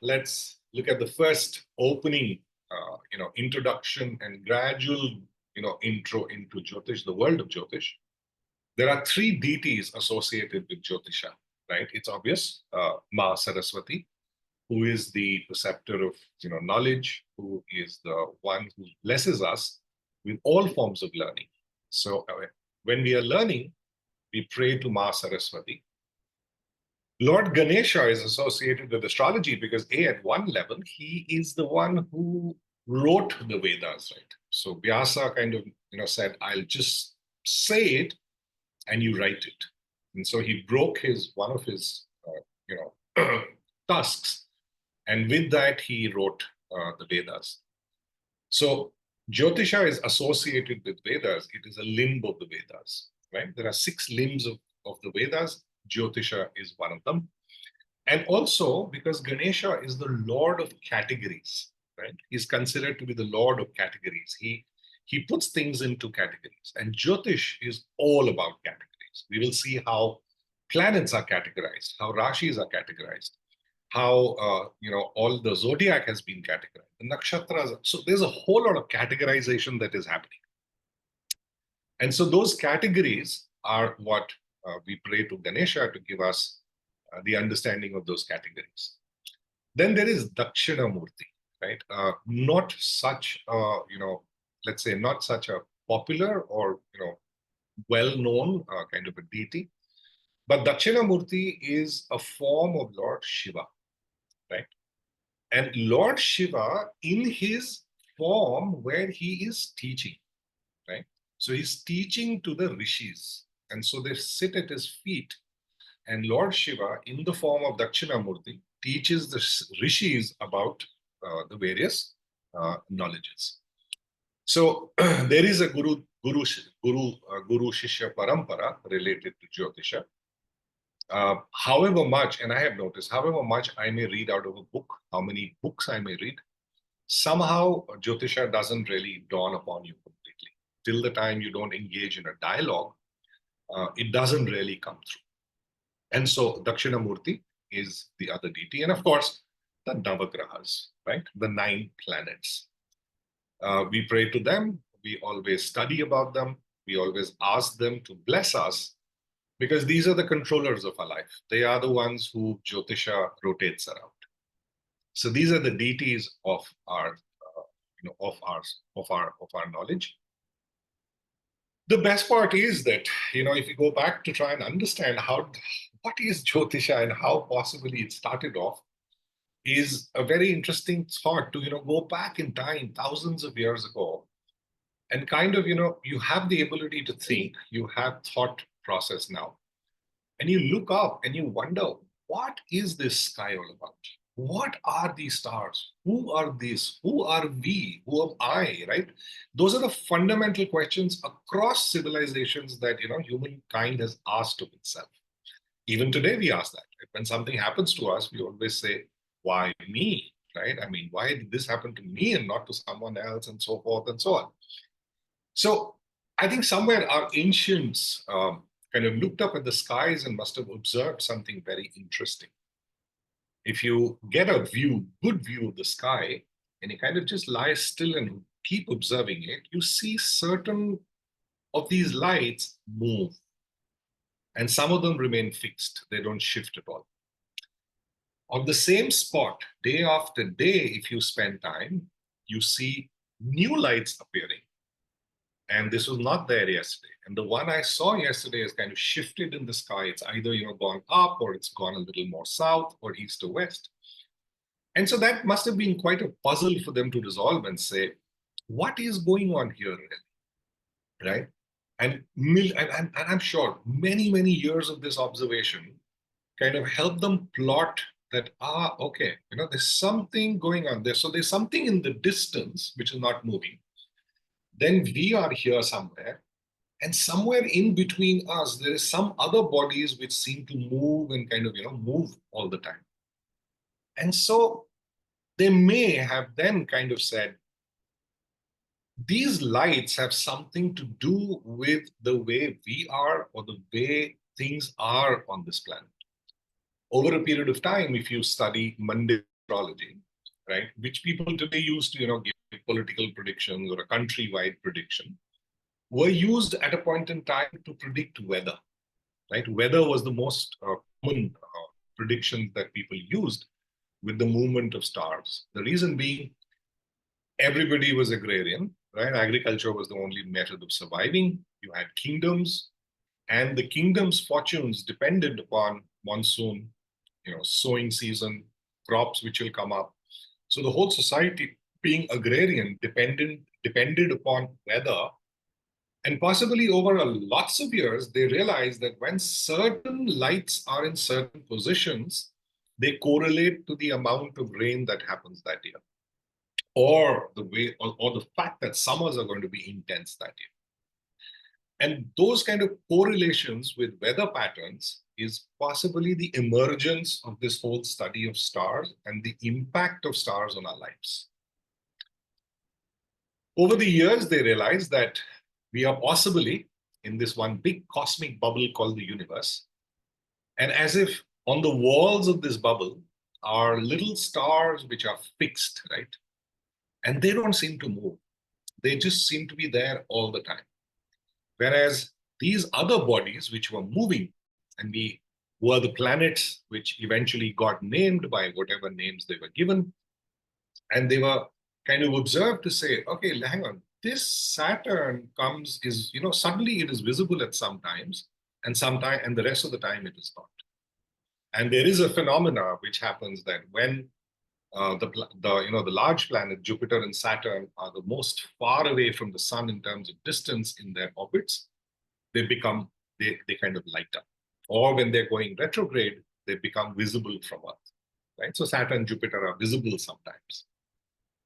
let's look at the first opening, introduction and gradual, intro into Jyotish, the world of Jyotish. There are three deities associated with Jyotisha, right? It's obvious. Ma Saraswati, who is the preceptor of, knowledge, who is the one who blesses us with all forms of learning. So when we are learning, we pray to Ma Saraswati. Lord Ganesha is associated with astrology because at one level, he is the one who wrote the Vedas, right? So Vyasa kind of, said, I'll just say it and you write it. And so he broke one of his, tusks. And with that, he wrote the Vedas. So Jyotisha is associated with Vedas. It is a limb of the Vedas, right? There are 6 limbs of the Vedas. Jyotisha is one of them. And also because Ganesha is the lord of categories, right? He's considered to be the lord of categories. He puts things into categories. And Jyotish is all about categories. We will see how planets are categorized, how Rashis are categorized, how all the zodiac has been categorized, the nakshatras. So there's a whole lot of categorization that is happening. And so those categories are what we pray to Ganesha to give us the understanding of those categories. Then there is Dakshinamurti, right? Not such a, let's say not such a popular or, well-known kind of a deity. But Dakshinamurti is a form of Lord Shiva, right? And Lord Shiva in his form where he is teaching, right? So he's teaching to the rishis. And so they sit at his feet. And Lord Shiva, in the form of Dakshinamurti, teaches the rishis about the various knowledges. So there is a guru shishya parampara related to Jyotisha. However much, and I have noticed, however much I may read out of a book, how many books I may read, somehow Jyotisha doesn't really dawn upon you completely. Till the time you don't engage in a dialogue, it doesn't really come through. And so Dakshinamurti is the other deity. And of course, the Navagrahas, right? The 9 planets. We pray to them. We always study about them. We always ask them to bless us because these are the controllers of our life. They are the ones who Jyotisha rotates around. So these are the deities of our, of our knowledge. The best part is that, if you go back to try and understand what is Jyotisha and how possibly it started off, is a very interesting thought to, go back in time, thousands of years ago, and kind of, you have the ability to think, you have thought process now, and you look up and you wonder, what is this sky all about? What are these stars? Who are these? Who are we? Who am I, right? Those are the fundamental questions across civilizations that, humankind has asked of itself. Even today, we ask that. When something happens to us, we always say, why me, right? I mean, why did this happen to me and not to someone else, and so forth and so on. So I think somewhere our ancients kind of looked up at the skies and must have observed something very interesting. If you get a good view of the sky, and you kind of just lie still and keep observing it, you see certain of these lights move. And some of them remain fixed. They don't shift at all. On the same spot, day after day, if you spend time, you see new lights appearing. And this was not there yesterday. And the one I saw yesterday is kind of shifted in the sky. It's either, gone up, or it's gone a little more south or east or west. And so that must have been quite a puzzle for them to resolve and say, what is going on here, right? And I'm sure many, many years of this observation kind of helped them plot that, okay, there's something going on there. So there's something in the distance which is not moving. Then we are here somewhere. And somewhere in between us, there is some other bodies which seem to move and kind of, move all the time. And so they may have then kind of said, these lights have something to do with the way we are or the way things are on this planet. Over a period of time, if you study mundane astrology, right, which people today use to, give political predictions or a country-wide prediction, were used at a point in time to predict weather, right? Weather was the most common prediction that people used with the movement of stars. The reason being, everybody was agrarian, right? Agriculture was the only method of surviving. You had kingdoms, and the kingdom's fortunes depended upon monsoon, sowing season, crops which will come up. So the whole society, being agrarian, depended upon weather. And possibly over lots of years, they realized that when certain lights are in certain positions, they correlate to the amount of rain that happens that year, or the way, or the fact that summers are going to be intense that year. And those kind of correlations with weather patterns is possibly the emergence of this whole study of stars and the impact of stars on our lives. Over the years, they realized that we are possibly in this one big cosmic bubble called the universe. And as if on the walls of this bubble are little stars which are fixed, right? And they don't seem to move. They just seem to be there all the time. Whereas these other bodies which were moving, and we were the planets which eventually got named by whatever names they were given, and they were kind of observed to say, okay, hang on, this Saturn suddenly it is visible at some times, and the rest of the time it is not. And there is a phenomena which happens that when the large planet Jupiter and Saturn are the most far away from the sun in terms of distance in their orbits, they kind of light up. Or when they're going retrograde, they become visible from Earth, right? So Saturn and Jupiter are visible sometimes.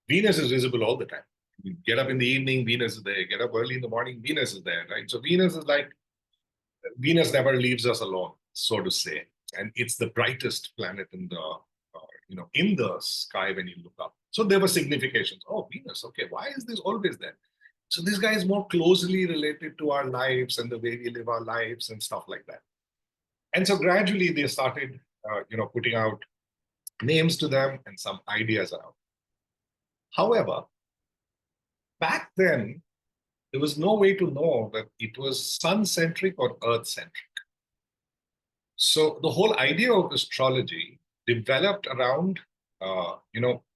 Venus is visible all the time. You get up in the evening, Venus is there. Get up early in the morning, Venus is there, right? So Venus never leaves us alone, so to say. And it's the brightest planet in the sky when you look up. So there were significations. Oh, Venus, okay, why is this always there? So this guy is more closely related to our lives and the way we live our lives and stuff like that. And so gradually they started, putting out names to them and some ideas around. However, back then, there was no way to know that it was sun-centric or earth-centric. So the whole idea of astrology developed around,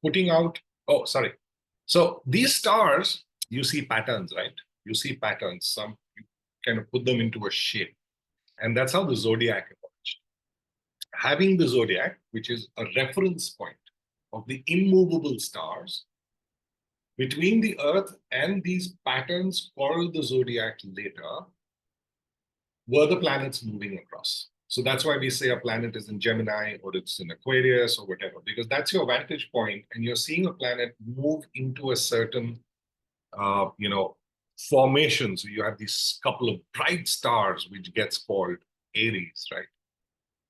putting out, So these stars, you see patterns, right? You see patterns, you kind of put them into a shape. And that's how the zodiac emerged. Having the zodiac, which is a reference point of the immovable stars, between the Earth and these patterns called the zodiac later, were the planets moving across. So that's why we say a planet is in Gemini or it's in Aquarius or whatever, because that's your vantage point and you're seeing a planet move into a certain, formation. So you have these couple of bright stars, which gets called Aries, right?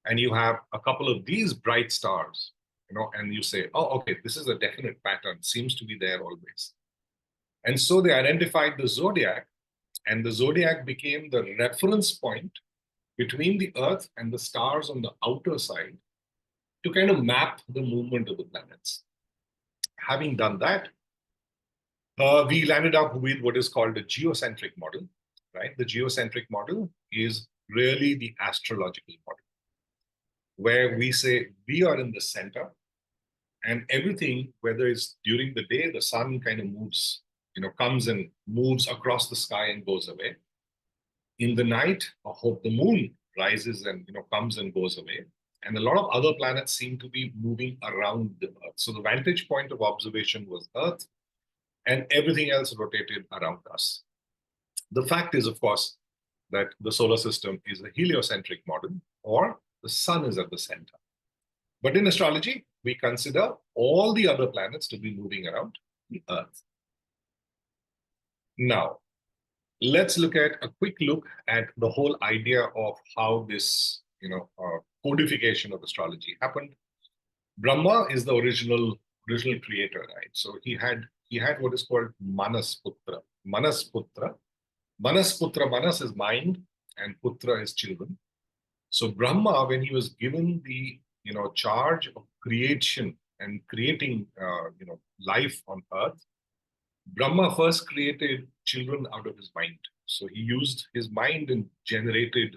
And you have a couple of these bright stars, and you say, oh, okay, this is a definite pattern, seems to be there always. And so they identified the zodiac, and the zodiac became the reference point between the Earth and the stars on the outer side to kind of map the movement of the planets. Having done that, we landed up with what is called a geocentric model, right? The geocentric model is really the astrological model, where we say we are in the center and everything, whether it's during the day, the sun kind of moves, comes and moves across the sky and goes away. In the night, the moon rises and comes and goes away. And a lot of other planets seem to be moving around the Earth. So the vantage point of observation was Earth, and everything else rotated around us. The fact is, of course, that the solar system is a heliocentric model, or the sun is at the center. But in astrology, we consider all the other planets to be moving around the Earth. Now, let's look at a quick look at the whole idea of how this, codification of astrology happened. Brahma is the original creator, right? So he had what is called Manasputra. Manasputra. Manas is mind, and Putra is children. So Brahma, when he was given the charge of creation and creating life on earth, Brahma first created children out of his mind. So he used his mind and generated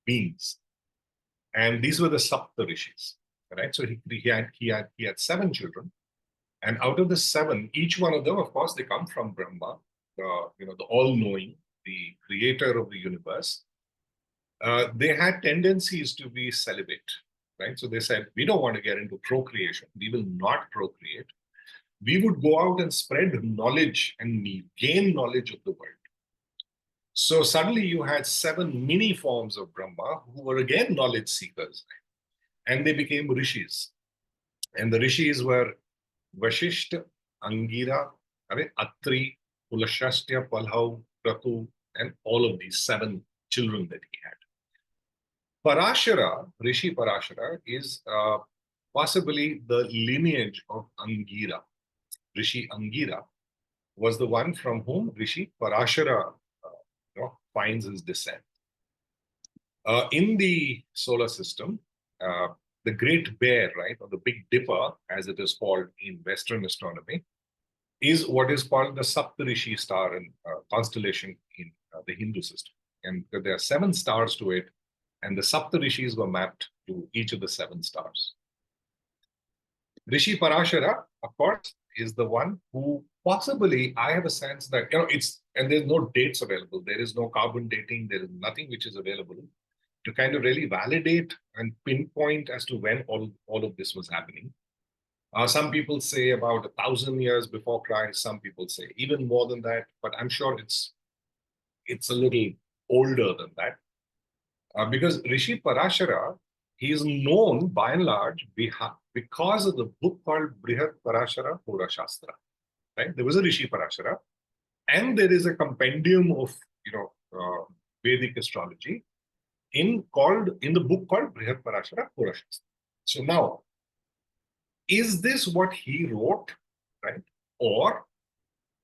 beings, and these were the Sapta Rishis, right? So he had 7 children, and out of the 7, each one of them, of course, they come from Brahma, the all-knowing, the creator of the universe. They had tendencies to be celibate, right? So they said, we don't want to get into procreation. We will not procreate. We would go out and spread knowledge and gain knowledge of the world. So suddenly you had 7 mini forms of Brahma who were again knowledge seekers, and they became rishis. And the rishis were Vashishta, Angira, Atri, Pulashastya, Palhav, Kratu, and all of these 7 children that he had. Parashara, Rishi Parashara, is possibly the lineage of Angira. Rishi Angira was the one from whom Rishi Parashara finds his descent. In the solar system, the Great Bear, right, or the Big Dipper, as it is called in Western astronomy, is what is called the Saptarishi star and constellation in the Hindu system. And there are 7 stars to it, and the Saptarishis were mapped to each of the 7 stars. Rishi Parashara, of course, is the one who possibly, I have a sense that, and there's no dates available. There is no carbon dating. There is nothing which is available to kind of really validate and pinpoint as to when all of this was happening. Some people say about 1,000 years before Christ. Some people say even more than that, but I'm sure it's a little older than that. Because Rishi Parashara, he is known by and large because of the book called Brihat Parashara Hora Shastra. Right? There was a Rishi Parashara, and there is a compendium of Vedic astrology in the book called Brihat Parashara Hora Shastra. So now, is this what he wrote, right? Or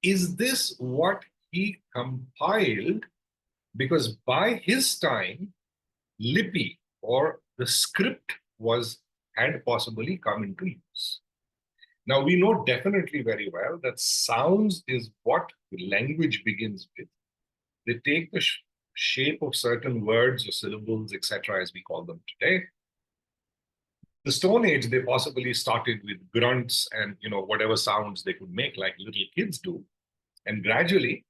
is this what he compiled? Because by his time, Lipi, or the script, had possibly come into use. Now, we know definitely very well that sounds is what language begins with. They take the shape of certain words or syllables, etc., as we call them today. The Stone Age, they possibly started with grunts and whatever sounds they could make, like little kids do. And gradually,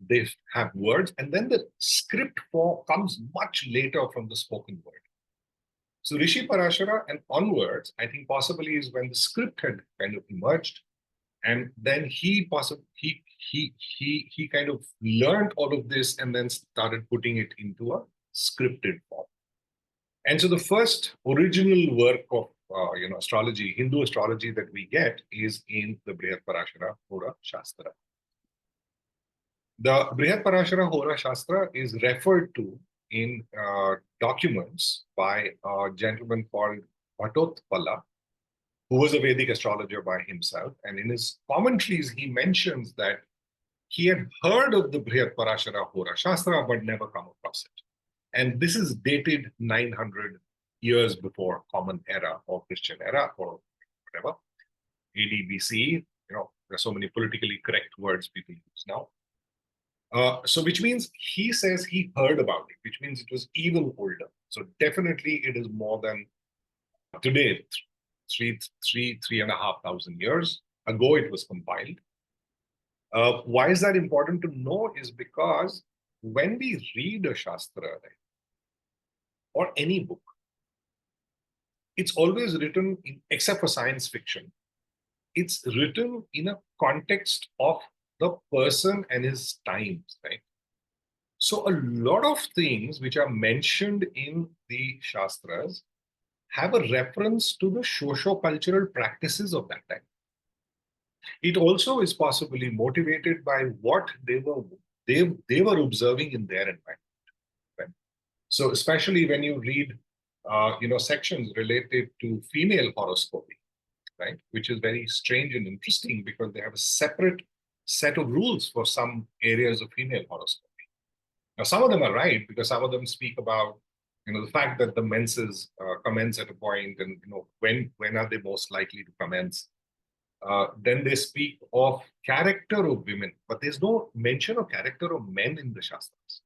they have words, and then the script form comes much later from the spoken word. So Rishi Parashara and onwards, I think possibly is when the script had kind of emerged, and then he kind of learned all of this and then started putting it into a scripted form. And so the first original work of astrology, Hindu astrology, that we get is in the Brihat Parashara Hora Shastra. The Brihat Parashara Hora Shastra is referred to in documents by a gentleman called Bhattotpala, who was a Vedic astrologer by himself. And in his commentaries, he mentions that he had heard of the Brihat Parashara Hora Shastra, but never come across it. And this is dated 900 years before Common Era or Christian Era or whatever, AD BC. There's so many politically correct words people use now. So which means he says he heard about it, which means it was even older. So definitely it is more than today, 3,500 years ago it was compiled. Why is that important to know is because when we read a Shastra, right, or any book, it's always written, except for science fiction, it's written in a context of the person and his times, right? So a lot of things which are mentioned in the Shastras have a reference to the socio-cultural practices of that time. It also is possibly motivated by what they were observing in their environment. Right? So especially when you read sections related to female horoscopy, right, which is very strange and interesting because they have a separate set of rules for some areas of female horoscopy. Now, some of them are right because some of them speak about The fact that the menses commence at a point, and when are they most likely to commence. Then they speak of character of women, but there's no mention of character of men in the Shastras.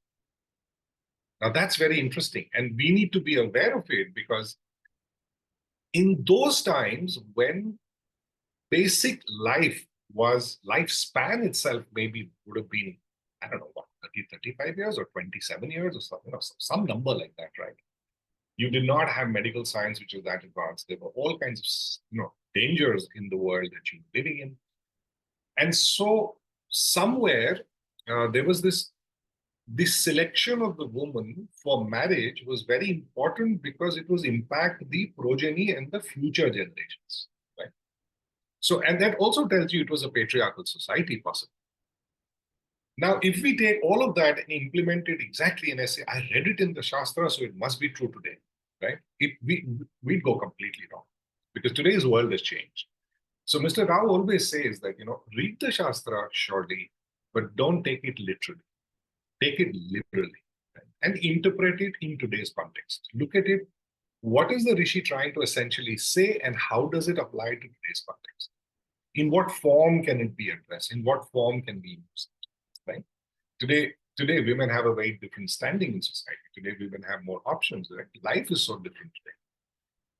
Now that's very interesting, and we need to be aware of it, because in those times when basic lifespan itself maybe would have been, I don't know, what, 35 years or 27 years or something, some number like that, right? You did not have medical science which was that advanced. There were all kinds of dangers in the world that you were living in. And so somewhere there was this selection of the woman for marriage was very important, because it was impact the progeny and the future generations, right? So, and that also tells you it was a patriarchal society possible. Now, if we take all of that and implement it exactly, and I say, I read it in the Shastra, so it must be true today, right? We'd go completely wrong, because today's world has changed. So Mr. Rao always says that, read the Shastra surely, but don't take it literally. Take it literally, right? And interpret it in today's context. Look at it. What is the Rishi trying to essentially say, and how does it apply to today's context? In what form can it be addressed? In what form can we use it, right? Today, women have a very different standing in society. Today, women have more options, right? Life is so different today.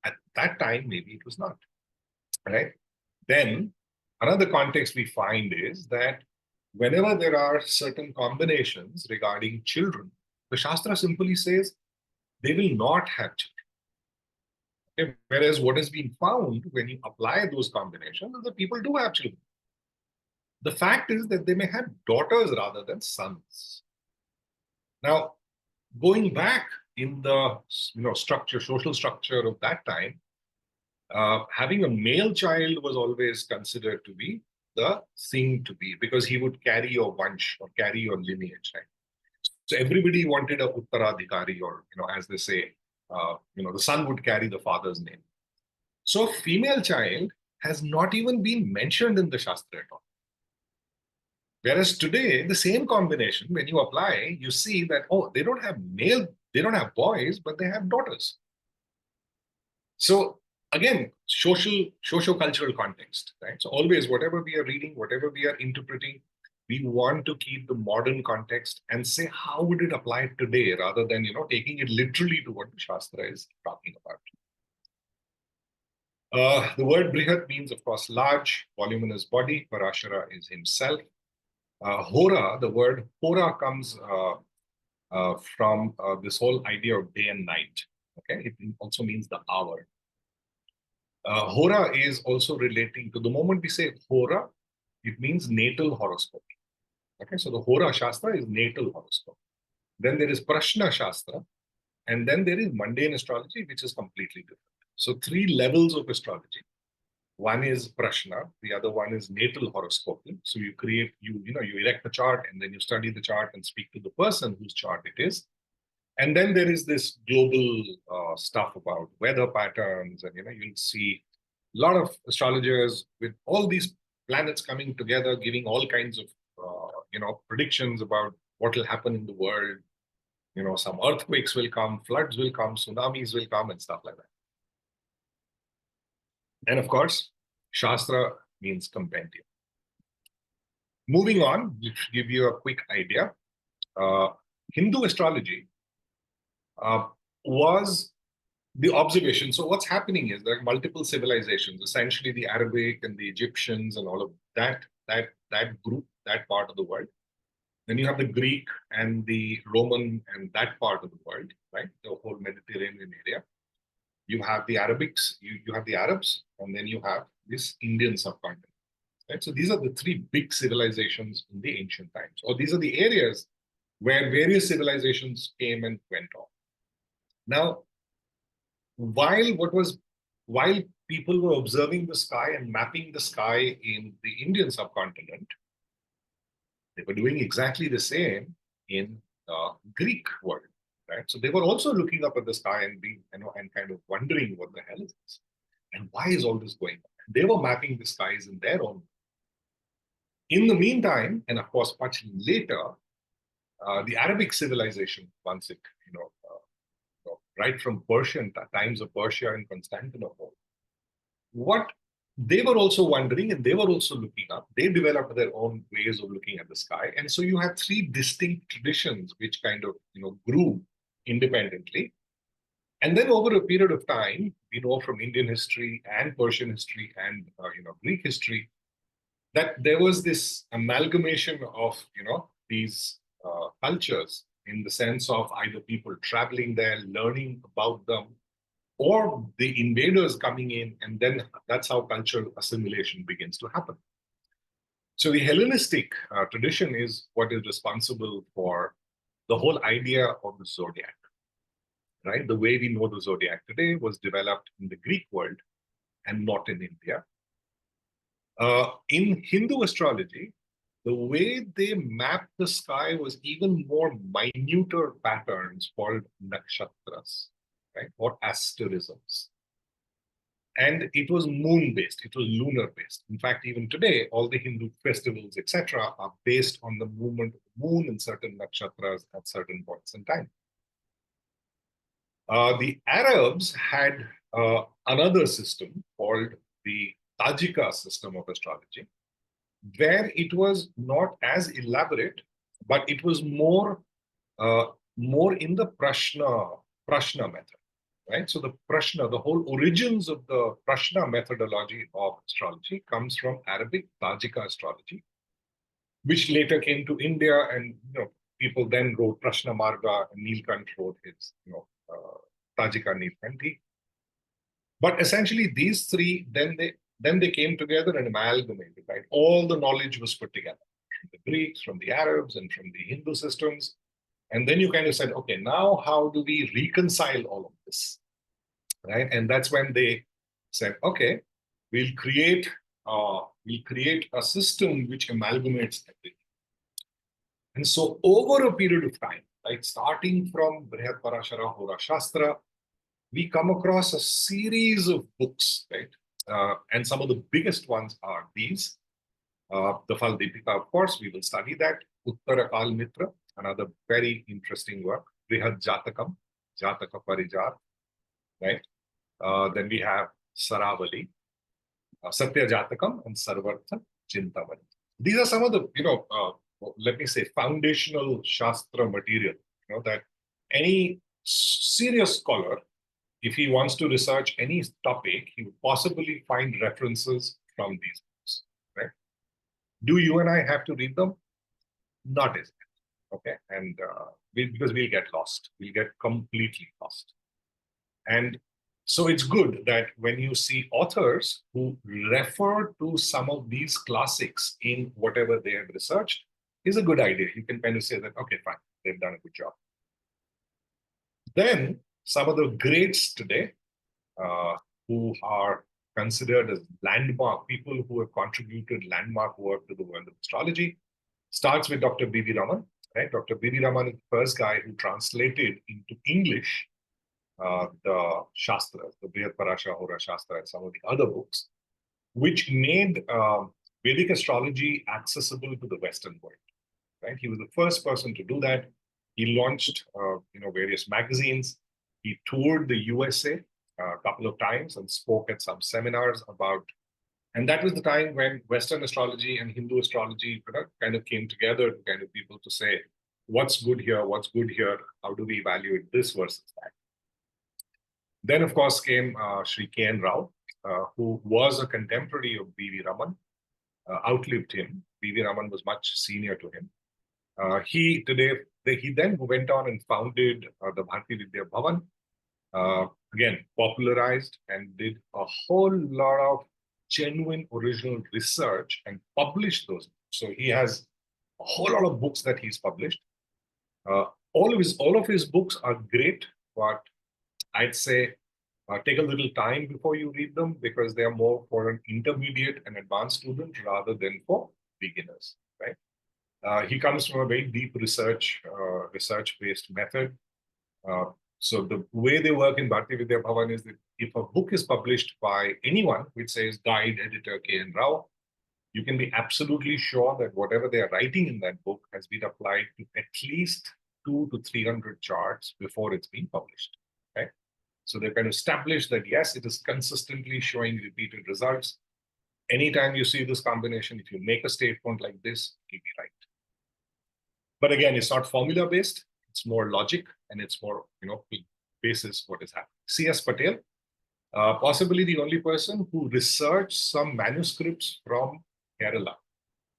At that time, maybe it was not, right? Then another context we find is that whenever there are certain combinations regarding children, the Shastra simply says they will not have children. Okay? Whereas what has been found when you apply those combinations is that people do have children. The fact is that they may have daughters rather than sons. Now, going back in the social structure of that time, having a male child was always considered to be the thing to be, because he would carry your vansh or carry your lineage, right? So everybody wanted a uttaradhikari, or as they say, the son would carry the father's name. So female child has not even been mentioned in the Shastra at all. Whereas today, the same combination, when you apply, you see that, they don't have boys, but they have daughters. So again, socio-cultural context, right? So always, whatever we are reading, whatever we are interpreting, we want to keep the modern context and say, how would it apply today, rather than, taking it literally to what the Shastra is talking about. The word Brihat means, of course, large, voluminous body. Parashara is himself. Hora, the word Hora comes from this whole idea of day and night. Okay, it also means the hour. Hora is also relating to, the moment we say Hora, it means natal horoscope. Okay, so the Hora Shastra is natal horoscope. Then there is Prashna Shastra, and then there is mundane astrology, which is completely different. So 3 levels of astrology. One is Prashna, the other one is natal horoscope. So you erect the chart, and then you study the chart and speak to the person whose chart it is. And then there is this global stuff about weather patterns, and you'll see a lot of astrologers with all these planets coming together, giving all kinds of predictions about what will happen in the world. Some earthquakes will come, floods will come, tsunamis will come, and stuff like that. And of course, Shastra means compendium. Moving on, to give you a quick idea, Hindu astrology was the observation. So what's happening is there are multiple civilizations, essentially the Arabic and the Egyptians and all of that group, that part of the world. Then you have the Greek and the Roman and that part of the world, right? The whole Mediterranean area. You have the Arabics, you have the Arabs, and then you have this Indian subcontinent. Right? So these are the 3 big civilizations in the ancient times, or these are the areas where various civilizations came and went on. Now, while people were observing the sky and mapping the sky in the Indian subcontinent, they were doing exactly the same in the Greek world, right? So they were also looking up at the sky and being, and kind of wondering, what the hell is this? And why is all this going on? They were mapping the skies in their own. In the meantime, and of course much later, the Arabic civilization, once it right from Persian times of Persia and Constantinople. What they were also wondering, and they were also looking up. They developed their own ways of looking at the sky, and so you had three distinct traditions which kind of grew independently. And then over a period of time, we know from Indian history and Persian history and Greek history that there was this amalgamation of these cultures, in the sense of either people traveling there, learning about them, or the invaders coming in, and then that's how cultural assimilation begins to happen. So the Hellenistic tradition is what is responsible for the whole idea of the zodiac, right? The way we know the zodiac today was developed in the Greek world and not in India. In Hindu astrology, the way they mapped the sky was even more minuter patterns called nakshatras, right, or asterisms. And it was moon-based, it was lunar-based. In fact, even today, all the Hindu festivals, etc., are based on the movement of the moon and certain nakshatras at certain points in time. The Arabs had another system called the Tajika system of astrology, where it was not as elaborate, but it was more in the Prashna method. Right? So the Prashna, the whole origins of the Prashna methodology of astrology comes from Arabic Tajika astrology, which later came to India, and people then wrote Prashna Marga, and Neelkant wrote his Tajika Neelkanti. But essentially, these three then they came together and amalgamated. Right, all the knowledge was put together from the Greeks, from the Arabs, and from the Hindu systems. And then you kind of said, okay, now how do we reconcile all of this, right? And that's when they said, okay, we'll create a system which amalgamates everything. And so over a period of time, right, starting from Brihat Parashara Hora Shastra, we come across a series of books, right? And some of the biggest ones are these. The Fal Deepika, of course, we will study that. Uttara Kal Mitra, another very interesting work. Brihad Jatakam, Jataka Parijar, right? Then we have Saravali, Satya Jatakam, and Sarvartha Chintamani. These are some of the, let me say, foundational Shastra material, that any serious scholar, if he wants to research any topic, he would possibly find references from these books, right? Do you and I have to read them? Not as much, okay? And because we'll get lost. We'll get completely lost. And so it's good that when you see authors who refer to some of these classics in whatever they have researched, is a good idea. You can kind of say that, okay, fine, they've done a good job. Then some of the greats today who are considered as landmark people who have contributed landmark work to the world of astrology starts with Dr. B.V. Raman, right? Dr. B.V. Raman is the first guy who translated into English the Shastras, the Brihat Parashara Hora Shastra, and some of the other books, which made Vedic astrology accessible to the Western world. Right? He was the first person to do that. He launched, various magazines. He toured the USA a couple of times and spoke at some seminars about. And that was the time when Western astrology and Hindu astrology kind of came together to kind of people to say, what's good here? What's good here? How do we evaluate this versus that? Then, of course, came Sri K.N. Rao, who was a contemporary of B.V. Raman, outlived him. B.V. Raman was much senior to him. He then went on and founded the Bharati Vidya Bhavan, again, popularized and did a whole lot of genuine original research and published those. So he has a whole lot of books that he's published. All of his books are great, but I'd say take a little time before you read them, because they are more for an intermediate and advanced student rather than for beginners, right? He comes from a very deep research-based method. So the way they work in Bharati Vidya Bhavan is that if a book is published by anyone, which says guide editor K.N. Rao, you can be absolutely sure that whatever they are writing in that book has been applied to at least 200 to 300 charts before it's been published. Okay? So they've kind of established that, yes, it is consistently showing repeated results. Anytime you see this combination, if you make a statement like this, it'll be right. But again, it's not formula based. It's more logic, and it's more, basis what is happening. C.S. Patel, possibly the only person who researched some manuscripts from Kerala.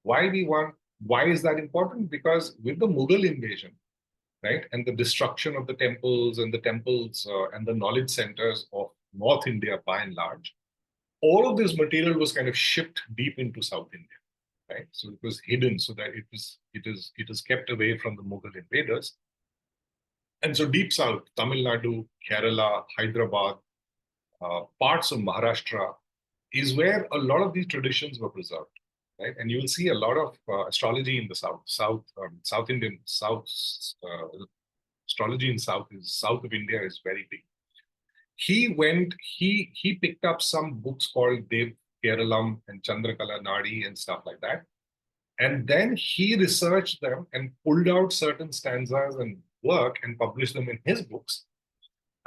Why is that important? Because with the Mughal invasion, right, and the destruction of the temples and the knowledge centers of North India by and large, all of this material was kind of shipped deep into South India, right? So it was hidden so that it is kept away from the Mughal invaders. And so deep south, Tamil Nadu, Kerala, Hyderabad, parts of Maharashtra is where a lot of these traditions were preserved, right? And you will see a lot of astrology in the South Indian South astrology in south of India is very big. He picked up some books called Dev Keralam and Chandrakala Nadi and stuff like that. And then he researched them and pulled out certain stanzas and work and published them in his books.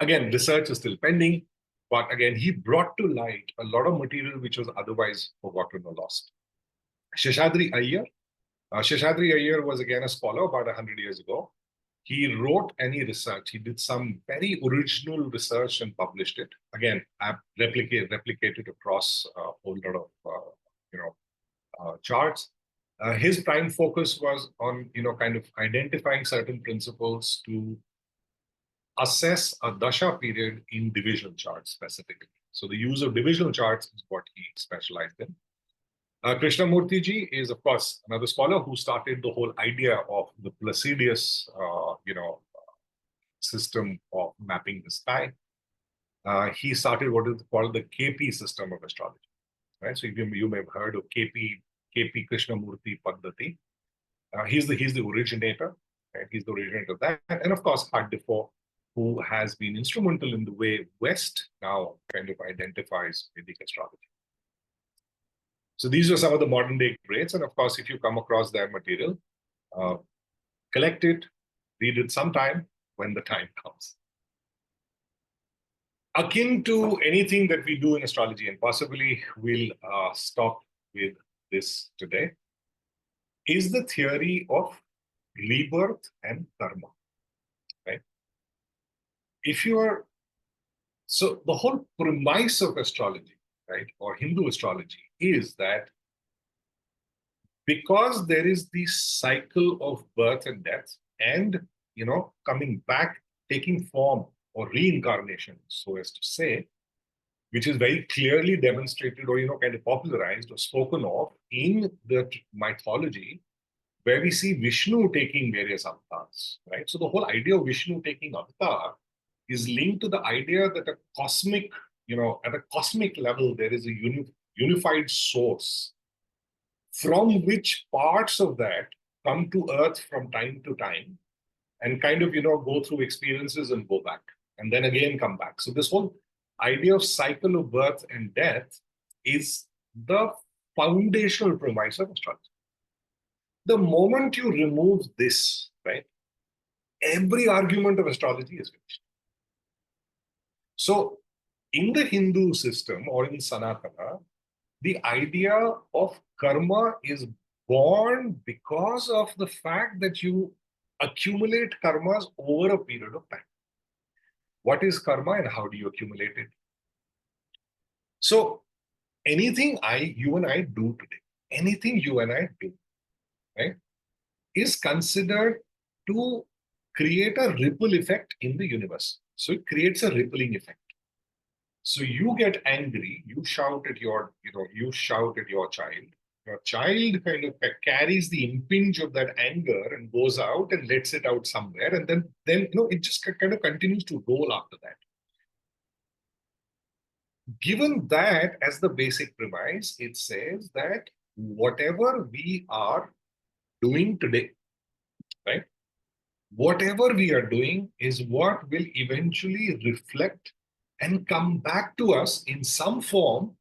Again, research is still pending, but again, he brought to light a lot of material which was otherwise forgotten or lost. Sheshadri Iyer was again a scholar about 100 years ago. He wrote and he researched. He did some very original research and published it. Again, I've replicated across a whole lot of charts. His prime focus was on kind of identifying certain principles to assess a dasha period in divisional charts specifically. So the use of divisional charts is what he specialized in. Krishnamurti ji is, of course, another scholar who started the whole idea of the Placidius, system of mapping the sky. He started what is called the KP system of astrology, right? So you may have heard of KP Krishnamurti Paddhati. He's the originator, right? He's the originator of that, and of course, Art Defoe, who has been instrumental in the way West now kind of identifies Vedic astrology. So these are some of the modern day greats. And of course, if you come across their material, collect it, read it sometime when the time comes. Akin to anything that we do in astrology, and possibly we'll stop with this today, is the theory of rebirth and karma, right? So the whole premise of astrology, right, or Hindu astrology is that because there is this cycle of birth and death and, coming back, taking form or reincarnation, so as to say, which is very clearly demonstrated or, kind of popularized or spoken of in the mythology, where we see Vishnu taking various avatars, right? So the whole idea of Vishnu taking avatar is linked to the idea that at a cosmic level, there is a unified source from which parts of that come to Earth from time to time and kind of, go through experiences and go back and then again come back. So this whole idea of cycle of birth and death is the foundational premise of astrology. The moment you remove this, right, every argument of astrology is finished. So in the Hindu system or in Sanatana, the idea of karma is born because of the fact that you accumulate karmas over a period of time. What is karma and how do you accumulate it? So anything you and I do today, right, is considered to create a ripple effect in the universe. So it creates a rippling effect. So you get angry, you shout at your child. Your child kind of carries the impinge of that anger and goes out and lets it out somewhere, and then it just kind of continues to roll after that. Given that as the basic premise, it says that whatever we are doing today, right? Whatever we are doing is what will eventually reflect and come back to us in some form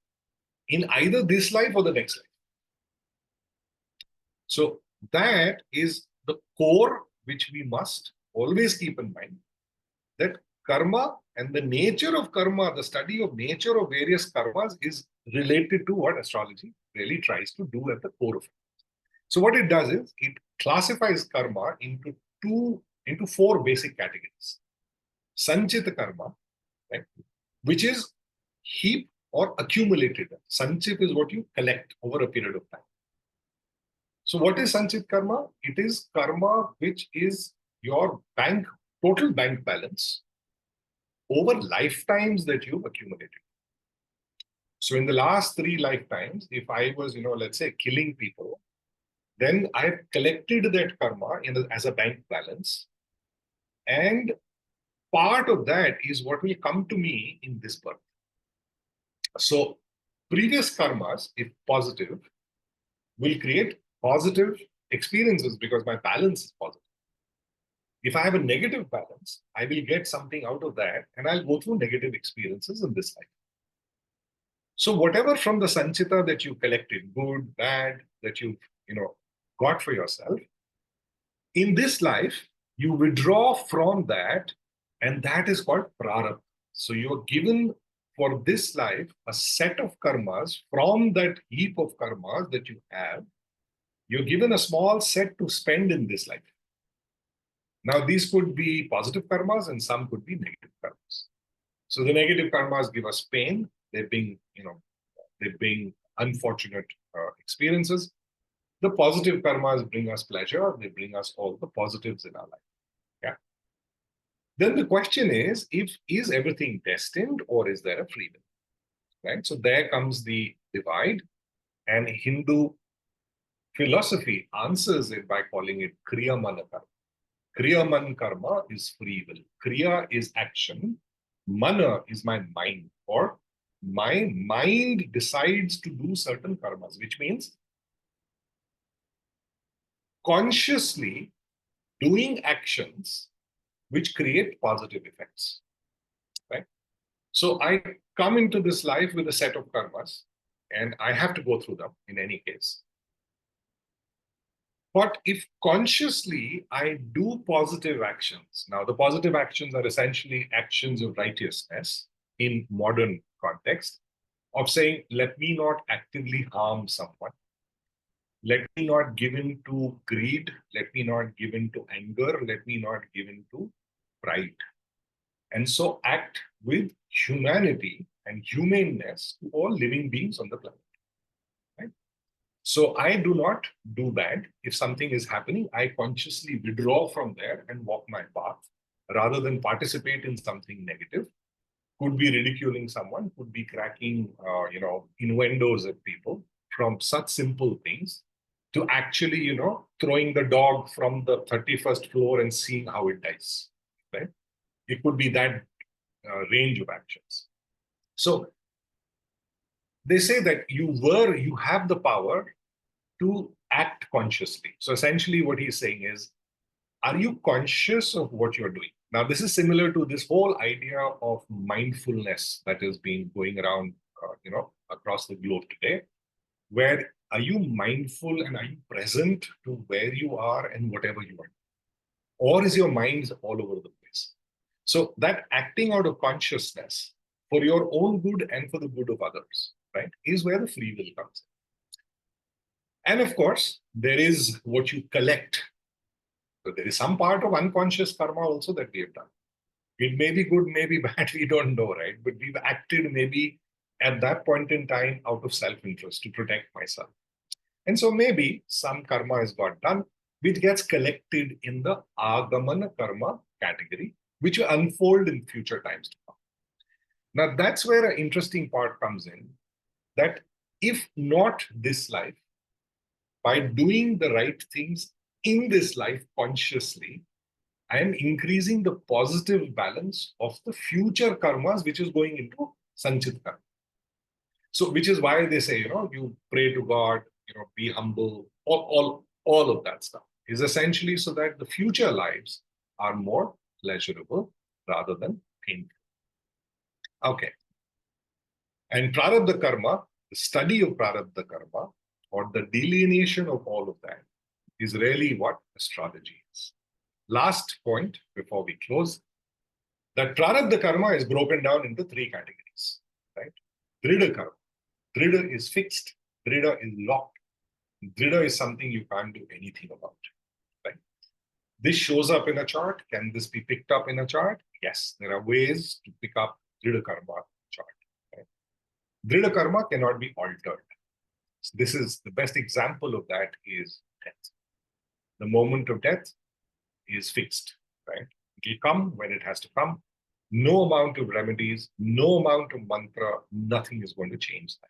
in either this life or the next life. So that is the core which we must always keep in mind, that karma and the nature of karma, the study of nature of various karmas is related to what astrology really tries to do at the core of it. So what it does is it classifies karma into four basic categories. Sanchita karma, right, which is heap or accumulated. Sanchit is what you collect over a period of time. So what is Sanchit karma? It is karma which is your total bank balance over lifetimes that you've accumulated. So in the last 3 lifetimes, if I was, let's say killing people, then I've collected that karma as a bank balance. And part of that is what will come to me in this birth. So previous karmas, if positive, will create positive experiences because my balance is positive. If I have a negative balance, I will get something out of that and I'll go through negative experiences in this life. So whatever from the sanchita that you collected, good, bad, that you've got for yourself, in this life, you withdraw from that, and that is called prarabdha. So you're given for this life a set of karmas from that heap of karmas that you have. You're given a small set to spend in this life. Now, these could be positive karmas and some could be negative karmas. So the negative karmas give us pain. They bring unfortunate experiences. The positive karmas bring us pleasure. They bring us all the positives in our life. Yeah. Then the question is everything destined or is there a free will? Right. So there comes the divide, and Hindu philosophy answers it by calling it Kriya Mana Karma. Kriya Man Karma is free will. Kriya is action. Mana is my mind, or my mind decides to do certain karmas, which means consciously doing actions which create positive effects, right? So I come into this life with a set of karmas, and I have to go through them in any case. But if consciously I do positive actions, now the positive actions are essentially actions of righteousness in modern context, of saying, let me not actively harm someone. Let me not give in to greed. Let me not give in to anger. Let me not give in to pride. And so act with humanity and humaneness to all living beings on the planet. Right? So I do not do bad. If something is happening, I consciously withdraw from there and walk my path rather than participate in something negative. Could be ridiculing someone, could be cracking, innuendos at people, from such simple things to actually, throwing the dog from the 31st floor and seeing how it dies, right? It could be that range of actions. So they say that you have the power to act consciously. So essentially what he's saying is, are you conscious of what you're doing? Now, this is similar to this whole idea of mindfulness that has been going around, across the globe today, where are you mindful and are you present to where you are and whatever you are? Or is your mind all over the place? So that acting out of consciousness for your own good and for the good of others, right, is where the free will comes in. And of course, there is what you collect. So there is some part of unconscious karma also that we have done. It may be good, maybe bad, we don't know, right? But we've acted maybe at that point in time out of self-interest to protect myself. And so maybe some karma has got done, which gets collected in the agamana karma category, which will unfold in future times to come. Now, that's where an interesting part comes in, that if not this life, by doing the right things in this life consciously, I am increasing the positive balance of the future karmas, which is going into sanchit karma. So, which is why they say, you pray to God, be humble, all of that stuff is essentially so that the future lives are more pleasurable rather than painful. Okay. And prarabdha karma, the study of prarabdha karma, or the delineation of all of that, is really what astrology is. Last point before we close. That prarabdha karma is broken down into three categories, right? Drida karma. Drida is fixed. Drida is locked. Drida is something you can't do anything about, right? This shows up in a chart. Can this be picked up in a chart? Yes, there are ways to pick up Drida karma chart. Right? Drida karma cannot be altered. So this is the best example of that is death. The moment of death is fixed, right? It will come when it has to come. No amount of remedies, no amount of mantra, nothing is going to change that.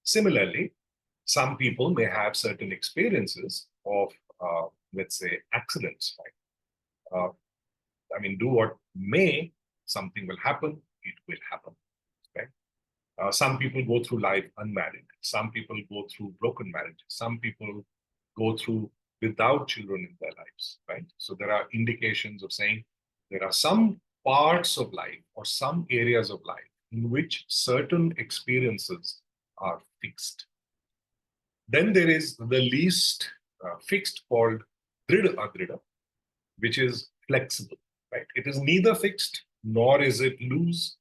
Similarly, some people may have certain experiences of, let's say, accidents, right? Do what may, something will happen, it will happen, right? Some people go through life unmarried. Some people go through broken marriages. Some people go through without children in their lives, right? So there are indications of saying there are some parts of life or some areas of life in which certain experiences are fixed. Then there is the least fixed called Drida Adrida, which is flexible, right? It is neither fixed nor is it loose,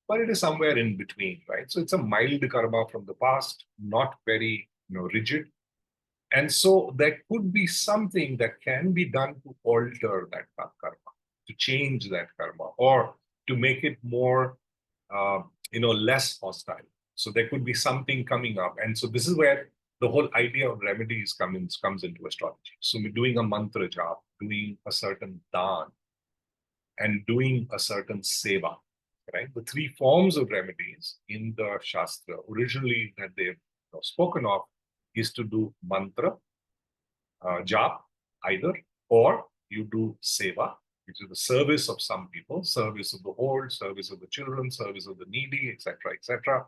but it is somewhere in between, right? So it's a mild karma from the past, not very rigid. And so there could be something that can be done to alter that karma, to change that karma, or to make it more, less hostile. So there could be something coming up. And so this is where the whole idea of remedies comes into astrology. So doing a mantra jap, doing a certain dan, and doing a certain seva, right? The three forms of remedies in the Shastra originally that they've spoken of is to do mantra, jap, either, or you do seva, which is the service of some people, service of the whole, service of the children, service of the needy, etc., etc.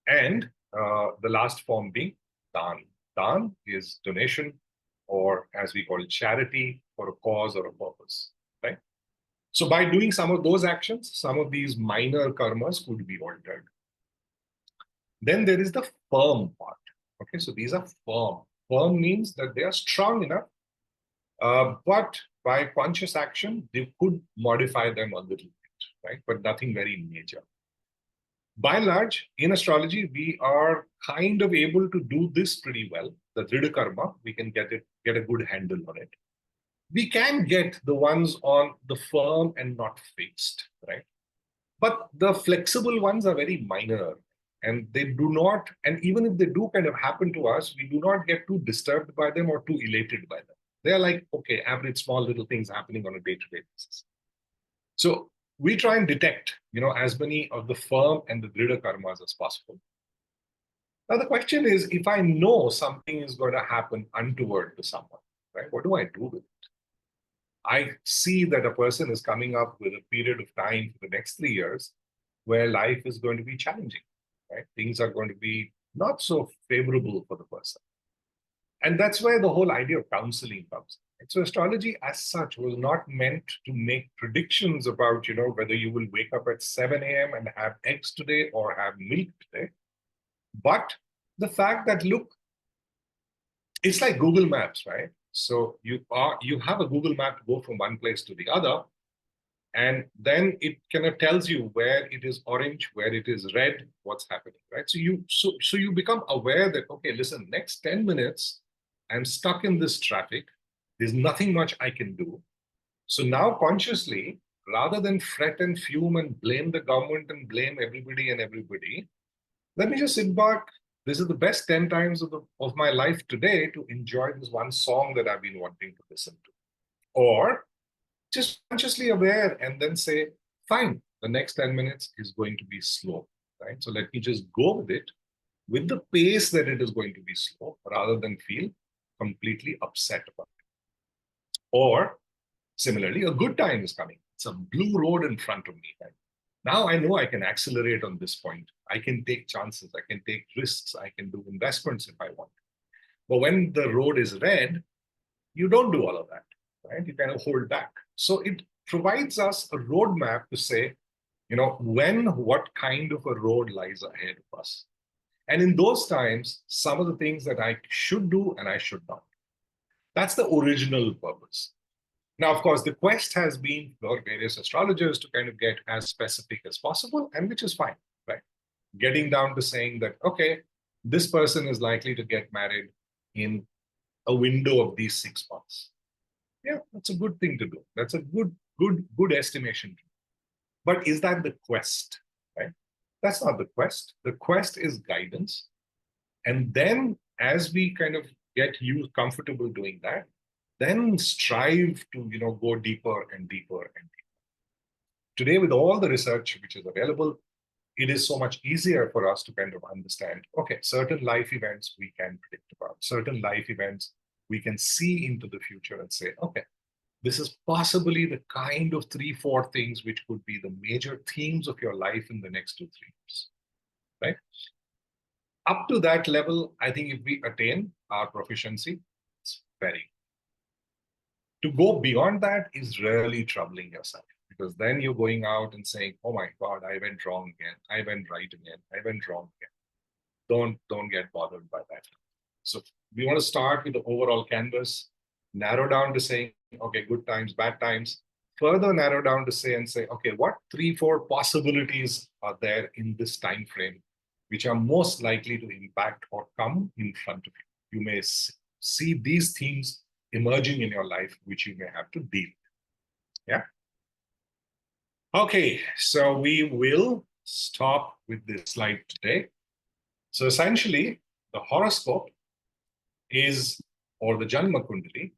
And the last form being dan. Dan is donation, or as we call it, charity for a cause or a purpose, right? So by doing some of those actions, some of these minor karmas could be altered. Then there is the firm part. Okay, so these are firm. Firm means that they are strong enough, but by conscious action, they could modify them a little bit, right? But nothing very major. By and large, in astrology, we are kind of able to do this pretty well. The Drida karma, we can get a good handle on it. We can get the ones on the firm and not fixed, right? But the flexible ones are very minor, and they do not, and even if they do kind of happen to us, we do not get too disturbed by them or too elated by them. They're like, okay, average small little things happening on a day-to-day basis. So we try and detect, as many of the firm and the Drida karmas as possible. Now, the question is, if I know something is going to happen untoward to someone, right, what do I do with it? I see that a person is coming up with a period of time for the next 3 years where life is going to be challenging, right? Things are going to be not so favorable for the person. And that's where the whole idea of counseling comes. So astrology as such was not meant to make predictions about, whether you will wake up at 7 a.m. and have eggs today or have milk today. But the fact that, look, it's like Google Maps, right? So you have a Google map to go from one place to the other, and then it kind of tells you where it is orange, where it is red, what's happening, right? So you become aware that, okay, listen, next 10 minutes, I'm stuck in this traffic. There's nothing much I can do. So now consciously, rather than fret and fume and blame the government and blame everybody, let me just sit back. This is the best 10 times of my life today to enjoy this one song that I've been wanting to listen to. Or just consciously aware and then say, fine, the next 10 minutes is going to be slow, right? So let me just go with it with the pace that it is going to be slow rather than feel completely upset about it. Or similarly, a good time is coming. It's a blue road in front of me, right? Now I know I can accelerate on this point. I can take chances. I can take risks. I can do investments if I want. But when the road is red, you don't do all of that, right? You kind of hold back. So it provides us a roadmap to say, what kind of a road lies ahead of us. And in those times, some of the things that I should do and I should not. That's the original purpose. Now, of course, the quest has been for various astrologers to kind of get as specific as possible, and which is fine, right? Getting down to saying that, okay, this person is likely to get married in a window of these 6 months. Yeah, that's a good thing to do. That's a good estimation. But is that the quest, right? That's not the quest. The quest is guidance. And then as we kind of get you comfortable doing that, then strive to, go deeper and deeper and deeper. Today, with all the research which is available, it is so much easier for us to kind of understand, okay, certain life events we can predict about, certain life events we can see into the future and say, okay, this is possibly the kind of 3, 4 things which could be the major themes of your life in the next 2, 3 years, right? Up to that level, I think if we attain our proficiency, it's very. To go beyond that is really troubling yourself, because then you're going out and saying, oh my God, I went wrong again. I went right again. I went wrong again. Don't get bothered by that. So we want to start with the overall canvas, narrow down to saying, okay, good times, bad times, further narrow down to say, okay, what 3, 4 possibilities are there in this time frame which are most likely to impact or come in front of you. You may see these themes emerging in your life, which you may have to deal with. Yeah. Okay, so we will stop with this slide today. So essentially, the horoscope is, or the Janma Kundali,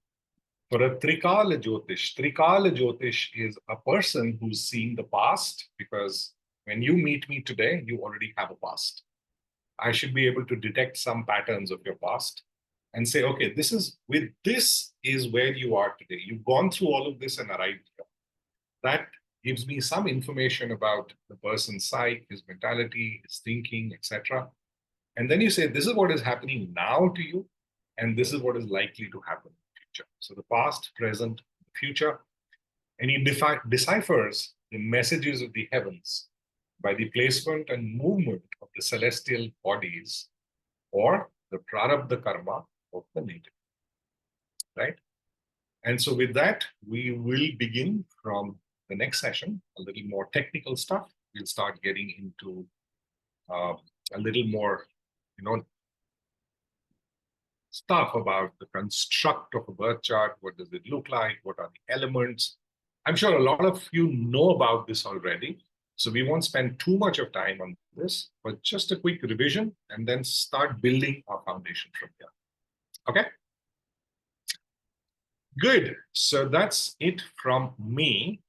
for a Trikala Jyotish. Trikala Jyotish is a person who's seen the past, because when you meet me today, you already have a past. I should be able to detect some patterns of your past and say, okay, this is where you are today. You've gone through all of this and arrived here. That gives me some information about the person's psyche, his mentality, his thinking, etc. And then you say, this is what is happening now to you, and this is what is likely to happen in the future. So the past, present, future, and he deciphers the messages of the heavens by the placement and movement of the celestial bodies, or the prarabdha karma of the native, right? And so with that, we will begin from the next session, a little more technical stuff. We'll start getting into a little more, stuff about the construct of a birth chart. What does it look like? What are the elements? I'm sure a lot of you know about this already, so we won't spend too much of time on this, but just a quick revision and then start building our foundation from here. Okay? Good. So that's it from me.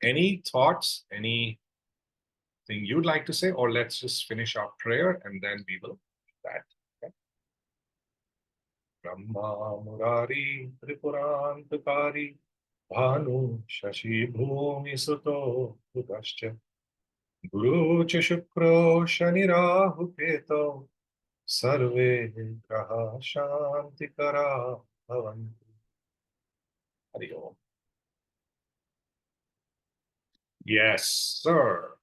Any thoughts, anything you'd like to say, or let's just finish our prayer and then we will do that. Okay? Brahma Murari Tripurantakari Bhanu Shashi Bhumi Suto Budascha Guru Ch Shukro Shani Rahu Keto Sarve Graha Shantikara Bhavantu. Hari Om. Yes, sir.